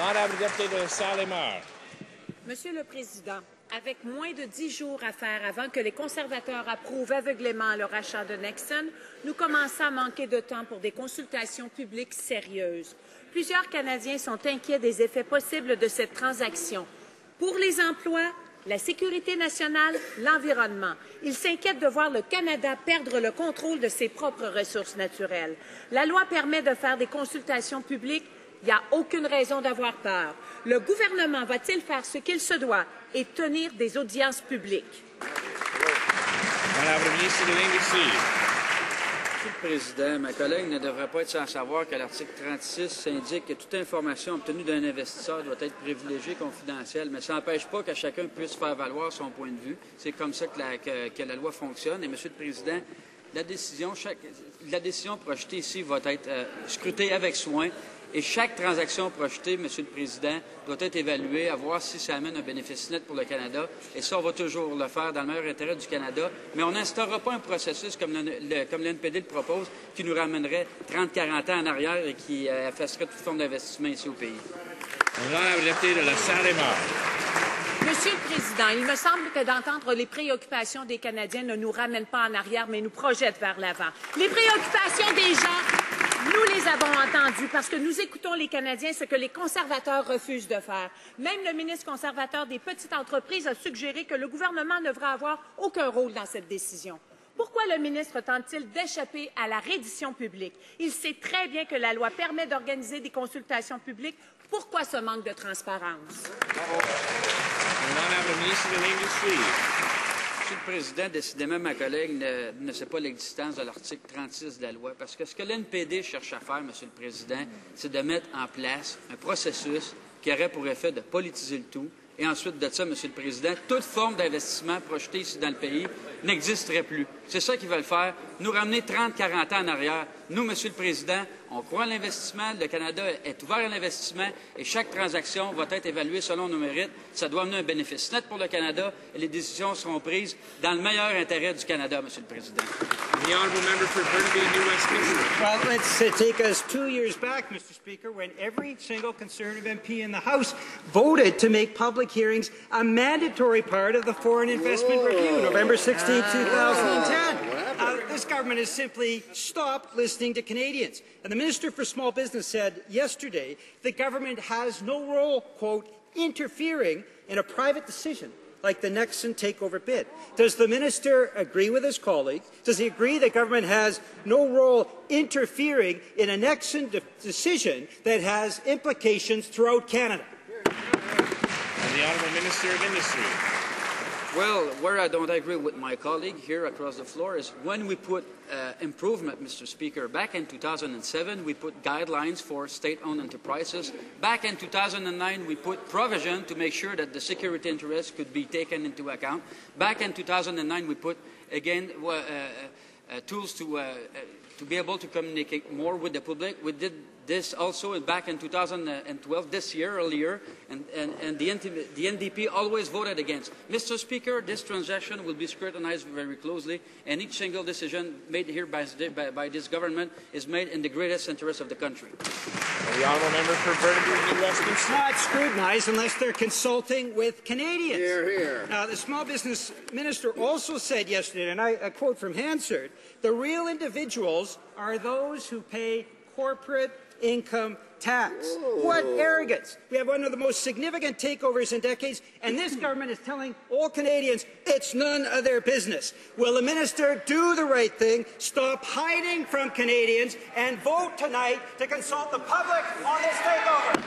L'honorable député de Saint-Lémer. Monsieur le Président, avec moins de 10 jours à faire avant que les conservateurs approuvent aveuglément le rachat de Nexen, nous commençons à manquer de temps pour des consultations publiques sérieuses. Plusieurs Canadiens sont inquiets des effets possibles de cette transaction. Pour les emplois, la sécurité nationale, l'environnement. Ils s'inquiètent de voir le Canada perdre le contrôle de ses propres ressources naturelles. La loi permet de faire des consultations publiques. Il n'y a aucune raison d'avoir peur. Le gouvernement va-t-il faire ce qu'il se doit et tenir des audiences publiques? Madame la ministre de l'Industrie. Monsieur le Président, ma collègue ne devrait pas être sans savoir que l'article 36 indique que toute information obtenue d'un investisseur doit être privilégiée et confidentielle, mais ça n'empêche pas que chacun puisse faire valoir son point de vue. C'est comme ça que la loi fonctionne. Et, Monsieur le Président, la décision projetée ici va être scrutée avec soin. Et chaque transaction projetée, Monsieur le Président, doit être évaluée à voir si ça amène un bénéfice net pour le Canada. Et ça, on va toujours le faire dans le meilleur intérêt du Canada. Mais on n'instaurera pas un processus comme l'NPD le propose, qui nous ramènerait 30-40 ans en arrière et qui effacerait toute forme d'investissement ici au pays. L'honorable député de la Saint-Lémer. Monsieur le Président, il me semble que d'entendre les préoccupations des Canadiens ne nous ramène pas en arrière, mais nous projette vers l'avant. Les préoccupations des gens, nous les avons entendues parce que nous écoutons les Canadiens, ce que les conservateurs refusent de faire. Même le ministre conservateur des petites entreprises a suggéré que le gouvernement ne devrait avoir aucun rôle dans cette décision. Pourquoi le ministre tente-t-il d'échapper à la reddition publique? Il sait très bien que la loi permet d'organiser des consultations publiques. Pourquoi ce manque de transparence? L'honorable ministre de l'Industrie. Monsieur le Président, décidément, ma collègue ne sait pas l'existence de l'article 36 de la loi, parce que ce que l'NPD cherche à faire, Monsieur le Président, c'est de mettre en place un processus qui aurait pour effet de politiser le tout. Et ensuite de ça, Monsieur le Président, toute forme d'investissement projeté ici dans le pays n'existerait plus. C'est ça qu'ils veulent faire, nous ramener 30-40 ans en arrière. Nous, Monsieur le Président, on croit à l'investissement, le Canada est ouvert à l'investissement et chaque transaction va être évaluée selon nos mérites. Ça doit amener un bénéfice net pour le Canada et les décisions seront prises dans le meilleur intérêt du Canada, Monsieur le Président. The honourable member for Burnaby and New Westminster. Well, let's take us 2 years back, Mr. Speaker, when every single Conservative MP in the House voted to make public hearings a mandatory part of the Foreign Investment Review, November 16, 2010. This government has simply stopped listening to Canadians. And the Minister for Small Business said yesterday the government has no role, quote, interfering in a private decision like the Nexen takeover bid. Does the minister agree with his colleagues? Does he agree that government has no role interfering in a Nexen decision that has implications throughout Canada? And the Honourable Minister of Industry. Well, where I don't agree with my colleague here across the floor is when we put improvement, Mr. Speaker. Back in 2007, we put guidelines for state-owned enterprises. Back in 2009, we put provision to make sure that the security interests could be taken into account. Back in 2009, we put, again, tools to be able to communicate more with the public. We did this also back in 2012, this year earlier, and the NDP always voted against. Mr. Speaker, this transaction will be scrutinized very closely, and each single decision made here by this government is made in the greatest interest of the country. The honourable member for Burnaby and New Westminster. It's not scrutinized unless they're consulting with Canadians. Hear, hear. Now, the small business minister also said yesterday, and I quote from Hansard, the real individuals are those who pay corporate income tax. Whoa. What arrogance. We have one of the most significant takeovers in decades, and this government is telling all Canadians it's none of their business. Will the minister do the right thing, stop hiding from Canadians, and vote tonight to consult the public on this takeover?